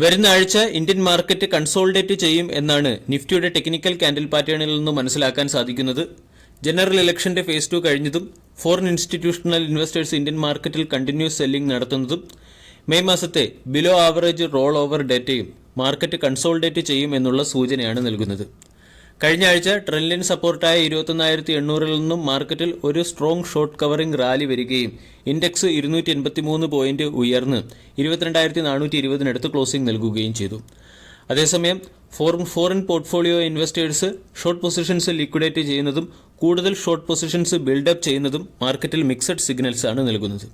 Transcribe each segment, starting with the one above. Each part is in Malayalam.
വരുന്ന ആഴ്ച ഇന്ത്യൻ മാർക്കറ്റ് കൺസോളിഡേറ്റ് ചെയ്യും എന്നാണ് നിഫ്റ്റിയുടെ ടെക്നിക്കൽ കാൻഡിൽ പാറ്റേണിൽ നിന്നും മനസ്സിലാക്കാൻ സാധിക്കുന്നത്. ജനറൽ ഇലക്ഷന്റെ ഫേസ് 2 കഴിഞ്ഞതും ഫോറിൻ ഇൻസ്റ്റിറ്റ്യൂഷണൽ ഇൻവെസ്റ്റേഴ്സ് ഇന്ത്യൻ മാർക്കറ്റിൽ കണ്ടിന്യൂസ് സെല്ലിംഗ് നടത്തുന്നതും മെയ് മാസത്തെ ബിലോ ആവറേജ് റോൾ ഓവർ ഡേറ്റയും മാർക്കറ്റ് കൺസോളിഡേറ്റ് ചെയ്യും എന്നുള്ള സൂചനയാണ് നൽകുന്നത്. കഴിഞ്ഞ ആഴ്ച ട്രെൻഡ് ലൈൻ സപ്പോർട്ടായ 21,800 നിന്നും മാർക്കറ്റിൽ ഒരു സ്ട്രോങ് ഷോർട്ട് കവറിംഗ് റാലി വരികയും ഇൻഡെക്സ് 283 പോയിന്റ് ഉയർന്ന് 22,420 ക്ലോസിംഗ് നൽകുകയും ചെയ്തു. അതേസമയം foreign portfolio investors short positions liquidate ചെയ്യുന്നതും കൂടുതൽ ഷോർട്ട് പൊസിഷൻസ് ബിൽഡപ്പ് ചെയ്യുന്നതും മാർക്കറ്റിൽ മിക്സഡ് സിഗ്നൽസ് ആണ് നൽകുന്നത്.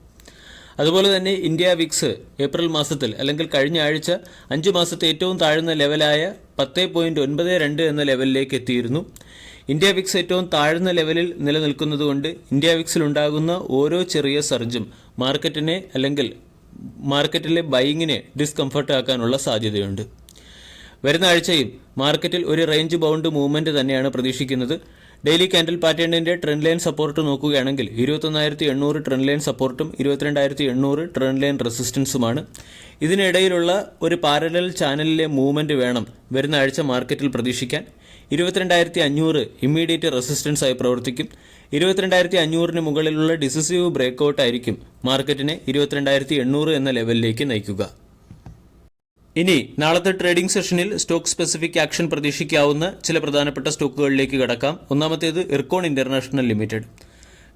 അതുപോലെ തന്നെ ഇന്ത്യ വിക്സ് ഏപ്രിൽ മാസത്തിൽ അല്ലെങ്കിൽ കഴിഞ്ഞ ആഴ്ച 5 മാസത്തെ ഏറ്റവും താഴ്ന്ന ലെവലായ 10.92 എന്ന ലെവലിലേക്ക് എത്തിയിരുന്നു. ഇന്ത്യ വിക്സ് ഏറ്റവും താഴ്ന്ന ലെവലിൽ നിലനിൽക്കുന്നതുകൊണ്ട് ഇന്ത്യ വിക്സിൽ ഉണ്ടാകുന്ന ഓരോ ചെറിയ സർജും മാർക്കറ്റിനെ അല്ലെങ്കിൽ മാർക്കറ്റിലെ ബൈയിങ്ങിനെ ഡിസ്കംഫർട്ട് ആക്കാനുള്ള സാധ്യതയുണ്ട്. വരുന്ന ആഴ്ചയും മാർക്കറ്റിൽ ഒരു റേഞ്ച് ബൗണ്ട് മൂവ്മെന്റ് തന്നെയാണ് പ്രതീക്ഷിക്കുന്നത്. ഡെയിലി കാൻഡിൽ പാറ്റേണിന്റെ ട്രെൻഡ് ലൈൻ സപ്പോർട്ട് നോക്കുകയാണെങ്കിൽ 21,800 ട്രെൻഡ് ലൈൻ സപ്പോർട്ടും 22,800 ട്രെൻഡ് ലൈൻ റെസിസ്റ്റൻസുമാണ്. ഇതിനിടയിലുള്ള ഒരു പാരലൽ ചാനലിലെ മൂവ്മെന്റ് വേണം വരുന്ന ആഴ്ച മാർക്കറ്റിൽ പ്രതീക്ഷിക്കാൻ. 22,500 ഇമ്മീഡിയറ്റ് റെസിസ്റ്റൻസ് ആയി പ്രവർത്തിക്കും. 22,500 മുകളിലുള്ള ഡിസിസീവ് ബ്രേക്ക്ഔട്ട് ആയിരിക്കും മാർക്കറ്റിനെ 22,800 എന്ന ലെവലിലേക്ക് നയിക്കുക. ഇനി നാളത്തെ ട്രേഡിംഗ് സെഷനിൽ സ്റ്റോക്ക് സ്പെസിഫിക് ആക്ഷൻ പ്രതീക്ഷിക്കാവുന്ന ചില പ്രധാനപ്പെട്ട സ്റ്റോക്കുകളിലേക്ക് കടക്കാം. ഒന്നാമത്തേത് ഇർകോൺ ഇന്റർനാഷണൽ ലിമിറ്റഡ്.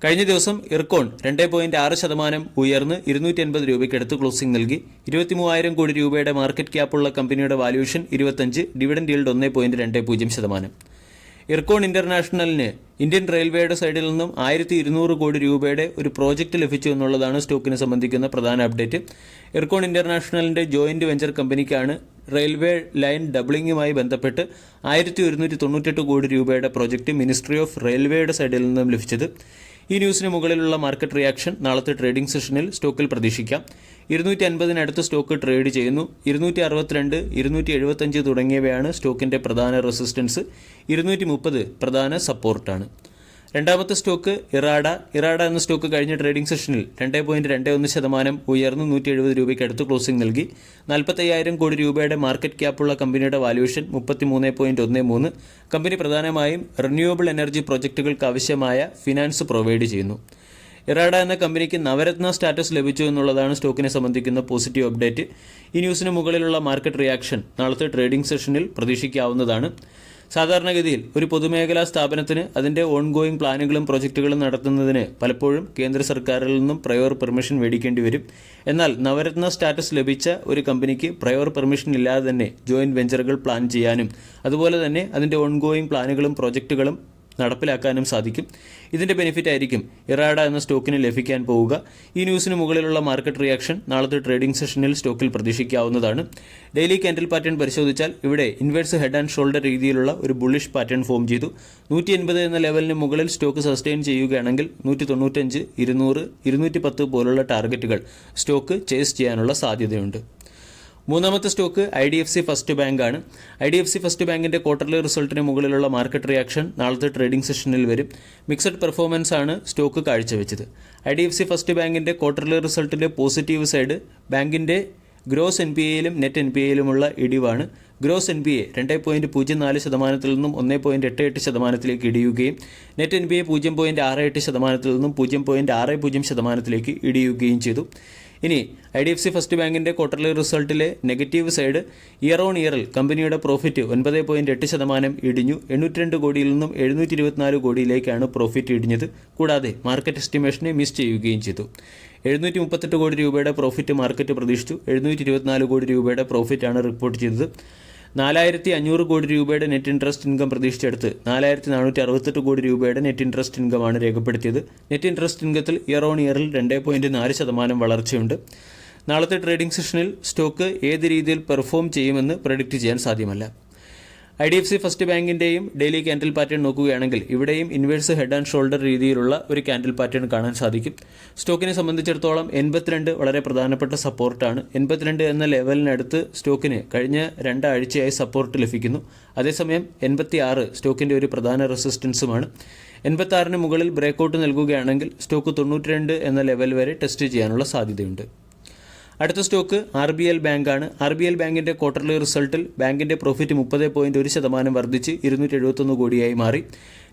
കഴിഞ്ഞ ദിവസം ഇർകോൺ 2.6% ഉയർന്ന് 280 രൂപയ്ക്കടുത്ത് ക്ലോസിംഗ് നൽകി. 23,000 കോടി രൂപയുടെ മാർക്കറ്റ് ക്യാപ്പുള്ള കമ്പനിയുടെ വാല്യൂഷൻ 25, ഡിവിഡൻഡ് ഈൽഡ് 1.20%. ഇർകോൺ ഇന്റർനാഷണലിന് ഇന്ത്യൻ റെയിൽവേയുടെ സൈഡിൽ നിന്നും 1,200 കോടി രൂപയുടെ ഒരു പ്രോജക്റ്റ് ലഭിച്ചു എന്നുള്ളതാണ് സ്റ്റോക്കിനെ സംബന്ധിക്കുന്ന പ്രധാന അപ്ഡേറ്റ്. ഇർകോൺ ഇന്റർനാഷണലിന്റെ ജോയിന്റ് വെഞ്ചർ കമ്പനിക്കാണ് റെയിൽവേ ലൈൻ ഡബിളിംഗുമായി ബന്ധപ്പെട്ട് 1,198 കോടി രൂപയുടെ പ്രോജക്റ്റ് മിനിസ്ട്രി ഓഫ് റെയിൽവേയുടെ സൈഡിൽ നിന്നും ലഭിച്ചത്. ഈ ന്യൂസിന് മുകളിലുള്ള മാർക്കറ്റ് റിയാക്ഷൻ നാളത്തെ ട്രേഡിംഗ് സെഷനിൽ സ്റ്റോക്കിൽ പ്രതീക്ഷിക്കാം. 250 സ്റ്റോക്ക് ട്രേഡ് ചെയ്യുന്നു. 262, 275 തുടങ്ങിയവയാണ് സ്റ്റോക്കിന്റെ പ്രധാന റെസിസ്റ്റൻസ്. 230 പ്രധാന സപ്പോർട്ടാണ്. രണ്ടാമത്തെ സ്റ്റോക്ക് ഇറാഡ എന്ന സ്റ്റോക്ക് കഴിഞ്ഞ ട്രേഡിംഗ് സെഷനിൽ 2.21% ഉയർന്ന് 170 രൂപയ്ക്കടുത്ത് ക്ലോസിംഗ് നൽകി. 45,000 കോടി രൂപയുടെ മാർക്കറ്റ് ക്യാപ്പുള്ള കമ്പനിയുടെ വാല്യൂഷൻ 33.13. കമ്പനി പ്രധാനമായും റിന്യൂവബിൾ എനർജി പ്രോജക്റ്റുകൾക്ക് ആവശ്യമായ ഫിനാൻസ് പ്രൊവൈഡ് ചെയ്യുന്നു. ഇറാഡ എന്ന കമ്പനിക്ക് നവരത്ന സ്റ്റാറ്റസ് ലഭിച്ചു എന്നുള്ളതാണ് സ്റ്റോക്കിനെ സംബന്ധിക്കുന്ന പോസിറ്റീവ് അപ്ഡേറ്റ്. ഈ ന്യൂസിന് മുകളിലുള്ള മാർക്കറ്റ് റിയാക്ഷൻ നാളത്തെ ട്രേഡിംഗ് സെഷനിൽ പ്രതീക്ഷിക്കാവുന്നതാണ്. സാധാരണഗതിയിൽ ഒരു പൊതുമേഖലാ സ്ഥാപനത്തിന് അതിന്റെ ഓൺഗോയിങ് പ്ലാനുകളും പ്രൊജക്റ്റുകളും നടത്തുന്നതിന് പലപ്പോഴും കേന്ദ്ര സർക്കാരിൽ നിന്നും പ്രയോർ പെർമിഷൻ മേടിക്കേണ്ടി വരും. എന്നാൽ നവരത്ന സ്റ്റാറ്റസ് ലഭിച്ച ഒരു കമ്പനിക്ക് പ്രയോർ പെർമിഷൻ ഇല്ലാതെ തന്നെ ജോയിന്റ് വെഞ്ചറുകൾ പ്ലാൻ ചെയ്യാനും അതുപോലെ തന്നെ അതിന്റെ ഓൺഗോയിങ് പ്ലാനുകളും പ്രൊജക്റ്റുകളും നടപ്പിലാക്കാനും സാധിക്കും. ഇതിന്റെ ബെനിഫിറ്റ് ആയിരിക്കും ഇറാഡ എന്ന സ്റ്റോക്കിന് ലഭിക്കാൻ പോവുക. ഈ ന്യൂസിന് മുകളിലുള്ള മാർക്കറ്റ് റിയാക്ഷൻ നാളത്തെ ട്രേഡിംഗ് സെഷനിൽ സ്റ്റോക്കിൽ പ്രതീക്ഷിക്കാവുന്നതാണ്. ഡെയിലി കാൻഡിൽ പാറ്റേൺ പരിശോധിച്ചാൽ ഇവിടെ ഇൻവേഴ്സ് ഹെഡ് ആൻഡ് ഷോൾഡർ രീതിയിലുള്ള ഒരു ബുള്ളിഷ് പാറ്റേൺ ഫോം ചെയ്തു. 180 എന്ന ലെവലിന് മുകളിൽ സ്റ്റോക്ക് സസ്റ്റെയിൻ ചെയ്യുകയാണെങ്കിൽ 195, 200, 210 പോലുള്ള ടാർഗറ്റുകൾ സ്റ്റോക്ക് ചേസ് ചെയ്യാനുള്ള സാധ്യതയുണ്ട്. മൂന്നാമത്തെ സ്റ്റോക്ക് IDFC ഫസ്റ്റ് ബാങ്ക് ആണ്. IDFC ഫസ്റ്റ് ബാങ്കിന്റെ ക്വാർട്ടർലി റിസൾട്ടിന് മുകളിലുള്ള മാർക്കറ്റ് റിയാക്ഷൻ നാളത്തെ ട്രേഡിംഗ് സെഷനിൽ വരും. മിക്സഡ് പെർഫോമൻസ് ആണ് സ്റ്റോക്ക് കാഴ്ചവെച്ചത്. IDFC ഫസ്റ്റ് ബാങ്കിന്റെ ക്വാർട്ടർലി റിസൾട്ടിന്റെ പോസിറ്റീവ് സൈഡ് ബാങ്കിന്റെ ഗ്രോസ് NPAയിലും നെറ്റ് NPAയിലുമുള്ള ഇടിവാണ്. ഗ്രോസ് NPA 2.04% നിന്നും 1.88% ഇടിയുകയും നെറ്റ് NPA 0.68% നിന്നും 0.60% ഇടിയുകയും ചെയ്തു. ഇനി IDFC ഫസ്റ്റ് ബാങ്കിന്റെ ക്വാർട്ടർലി റിസൾട്ടിലെ നെഗറ്റീവ് സൈഡ് ഇയർ ഓൺ ഇയറിൽ കമ്പനിയുടെ പ്രോഫിറ്റ് 9.8% ഇടിഞ്ഞു. 802 കോടിയിൽ നിന്നും 724 കോടിയിലേക്കാണ് പ്രോഫിറ്റ് ഇടിഞ്ഞത്. കൂടാതെ മാർക്കറ്റ് എസ്റ്റിമേഷനെ മിസ് ചെയ്യുകയും ചെയ്തു. 738 കോടി രൂപയുടെ പ്രോഫിറ്റ് മാർക്കറ്റ് പ്രതീക്ഷിച്ചു. 724 കോടി രൂപയുടെ പ്രോഫിറ്റാണ് റിപ്പോർട്ട് ചെയ്തത്. 4,500 കോടി രൂപയുടെ നെറ്റ് ഇൻട്രസ്റ്റ് ഇൻകം പ്രതീക്ഷിച്ചെടുത്ത് 4,468 കോടി രൂപയുടെ നെറ്റ് ഇൻട്രസ്റ്റ് ഇൻകമാണ് രേഖപ്പെടുത്തിയത്. നെറ്റ് ഇൻട്രസ്റ്റ് ഇൻകത്തിൽ ഇയർ ഓൺ ഇയറിൽ 2.4% വളർച്ചയുണ്ട്. നാളത്തെ ട്രേഡിംഗ് സെഷനിൽ സ്റ്റോക്ക് ഏത് രീതിയിൽ പെർഫോം ചെയ്യുമെന്ന് പ്രഡിക്റ്റ് ചെയ്യാൻ സാധ്യമല്ല. IDFC ഫസ്റ്റ് ബാങ്കിന്റെയും ഡെയിലി കാൻഡിൽ പാറ്റേൺ നോക്കുകയാണെങ്കിൽ ഇവിടെയും ഇൻവേഴ്സ് ഹെഡ് ആൻഡ് ഷോൾഡർ രീതിയിലുള്ള ഒരു കാൻഡിൽ പാറ്റേൺ കാണാൻ സാധിക്കും. സ്റ്റോക്കിനെ സംബന്ധിച്ചിടത്തോളം 82 വളരെ പ്രധാനപ്പെട്ട സപ്പോർട്ടാണ്. 82 എന്ന ലെവലിനടുത്ത് സ്റ്റോക്കിന് കഴിഞ്ഞ 2 ആഴ്ചയായി സപ്പോർട്ട് ലഭിക്കുന്നു. അതേസമയം 86 സ്റ്റോക്കിന്റെ ഒരു പ്രധാന റെസിസ്റ്റൻസുമാണ്. 86 മുകളിൽ ബ്രേക്കൗട്ട് നൽകുകയാണെങ്കിൽ സ്റ്റോക്ക് 92 എന്ന ലെവൽ വരെ ടെസ്റ്റ് ചെയ്യാനുള്ള സാധ്യതയുണ്ട്. അടുത്ത സ്റ്റോക്ക് RBL ബാങ്കാണ്. RBL ബാങ്കിൻ്റെ ക്വാർട്ടർലി റിസൾട്ടിൽ ബാങ്കിൻ്റെ പ്രോഫിറ്റ് 30.1% വർദ്ധിച്ച് 271 കോടിയായി മാറി.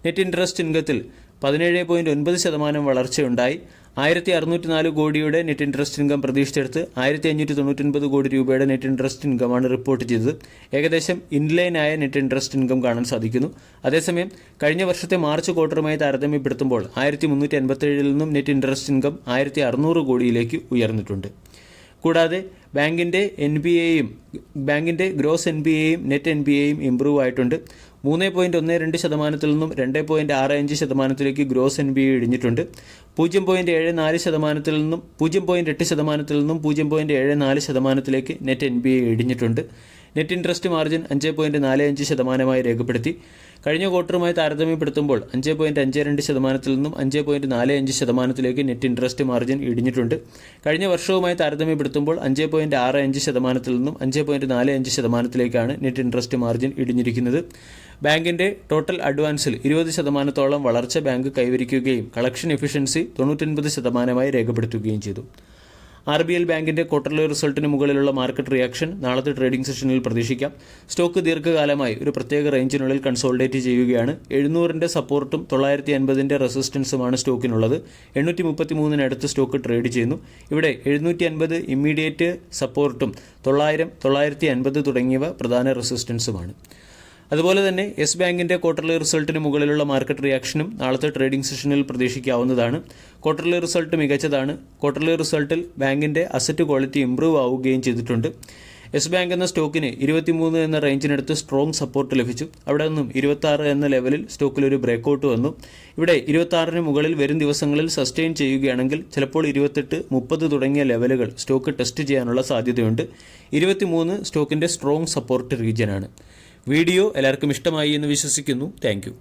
Net interest ഇൻകത്തിൽ 17.9% വളർച്ചയുണ്ടായി. 1604 കോടിയുടെ നെറ്റ് ഇൻട്രസ്റ്റ് ഇൻകം പ്രതീക്ഷിച്ചെടുത്ത് 1599 കോടി രൂപയുടെ നെറ്റ് ഇൻട്രസ്റ്റ് ഇൻകമാണ് റിപ്പോർട്ട് ചെയ്തത്. ഏകദേശം ഇൻലൈനായ നെറ്റ് ഇൻട്രസ്റ്റ് ഇൻകം കാണാൻ സാധിക്കുന്നു. അതേസമയം കഴിഞ്ഞ വർഷത്തെ മാർച്ച് ക്വാർട്ടറുമായി താരതമ്യപ്പെടുത്തുമ്പോൾ 1387 നിന്നും നെറ്റ് ഇൻട്രസ്റ്റ് ഇൻകം 1600 കോടിയിലേക്ക് ഉയർന്നിട്ടുണ്ട്. കൂടാതെ ബാങ്കിൻ്റെ ഗ്രോസ് NPAയും നെറ്റ് NPAയും ഇംപ്രൂവ് ആയിട്ടുണ്ട്. 3.12% നിന്നും 2.65%ലേക്ക് ഗ്രോസ് NPA ഇടിഞ്ഞിട്ടുണ്ട്. 0.74% നിന്നും 0.74%ലേക്ക് നെറ്റ് NPA ഇടിഞ്ഞിട്ടുണ്ട്. നെറ്റ് ഇൻട്രസ്റ്റ് മാർജിൻ 5.45% രേഖപ്പെടുത്തി. കഴിഞ്ഞ ക്വാർട്ടറുമായി താരതമ്യപ്പെടുത്തുമ്പോൾ 5.52% നിന്നും 5.45%ലേക്ക് നെറ്റ് ഇൻട്രസ്റ്റ് മാർജിൻ ഇടിഞ്ഞിട്ടുണ്ട്. കഴിഞ്ഞ വർഷവുമായി താരതമ്യപ്പെടുത്തുമ്പോൾ 5.65% നിന്നും 5.45%ലേക്കാണ് നെറ്റ് ഇൻട്രസ്റ്റ് മാർജിൻ ഇടിഞ്ഞിരിക്കുന്നത്. ബാങ്കിൻ്റെ ടോട്ടൽ അഡ്വാൻസിൽ 20%-ഓളം വളർച്ച ബാങ്ക് കൈവരിക്കുകയും കളക്ഷൻ എഫിഷ്യൻസി 99% രേഖപ്പെടുത്തുകയും ചെയ്തു. RBL ബാങ്കിൻ്റെ ക്വാർട്ടർലി റിസൾട്ടിന് മുകളിലുള്ള മാർക്കറ്റ് റിയാക്ഷൻ നാളത്തെ ട്രേഡിംഗ് സെഷനിൽ പ്രതീക്ഷിക്കാം. സ്റ്റോക്ക് ദീർഘകാലമായി ഒരു പ്രത്യേക റേഞ്ചിനുള്ളിൽ കൺസോൾഡേറ്റ് ചെയ്യുകയാണ്. 700-ന്റെ സപ്പോർട്ടും 950-ന്റെ റെസിസ്റ്റൻസുമാണ് സ്റ്റോക്കിനുള്ളത്. 833-നടുത്ത് സ്റ്റോക്ക് ട്രേഡ് ചെയ്യുന്നു. ഇവിടെ 750 ഇമ്മീഡിയറ്റ് സപ്പോർട്ടും 900, 950 തുടങ്ങിയവ പ്രധാന റെസിസ്റ്റൻസുമാണ്. അതുപോലെ തന്നെ യെസ് ബാങ്കിൻ്റെ ക്വാർട്ടർലി റിസൾട്ടിന് മുകളിലുള്ള മാർക്കറ്റ് റിയാക്ഷനും നാളത്തെ ട്രേഡിംഗ് സെഷനിൽ പ്രതീക്ഷിക്കാവുന്നതാണ്. ക്വാർട്ടർലി റിസൾട്ട് മികച്ചതാണ്. ക്വാർട്ടർലി റിസൾട്ടിൽ ബാങ്കിൻ്റെ അസറ്റ് ക്വാളിറ്റി ഇംപ്രൂവ് ആവുകയും ചെയ്തിട്ടുണ്ട്. യെസ് ബാങ്ക് എന്ന സ്റ്റോക്കിന് 23 എന്ന റേഞ്ചിനടുത്ത് സ്ട്രോങ് സപ്പോർട്ട് ലഭിച്ചു. അവിടെ നിന്നും 26 എന്ന ലെവലിൽ സ്റ്റോക്കിലൊരു ബ്രേക്കൗട്ട് വന്നു. ഇവിടെ 26-ന് മുകളിൽ വരും ദിവസങ്ങളിൽ സസ്റ്റെയിൻ ചെയ്യുകയാണെങ്കിൽ ചിലപ്പോൾ 28, 30 തുടങ്ങിയ ലെവലുകൾ സ്റ്റോക്ക് ടെസ്റ്റ് ചെയ്യാനുള്ള സാധ്യതയുണ്ട്. 23 സ്റ്റോക്കിൻ്റെ സ്ട്രോങ് സപ്പോർട്ട് റീജിയനാണ്. വീഡിയോ എല്ലാവർക്കും ഇഷ്ടമായി എന്ന് വിശ്വസിക്കുന്നു. Thank you.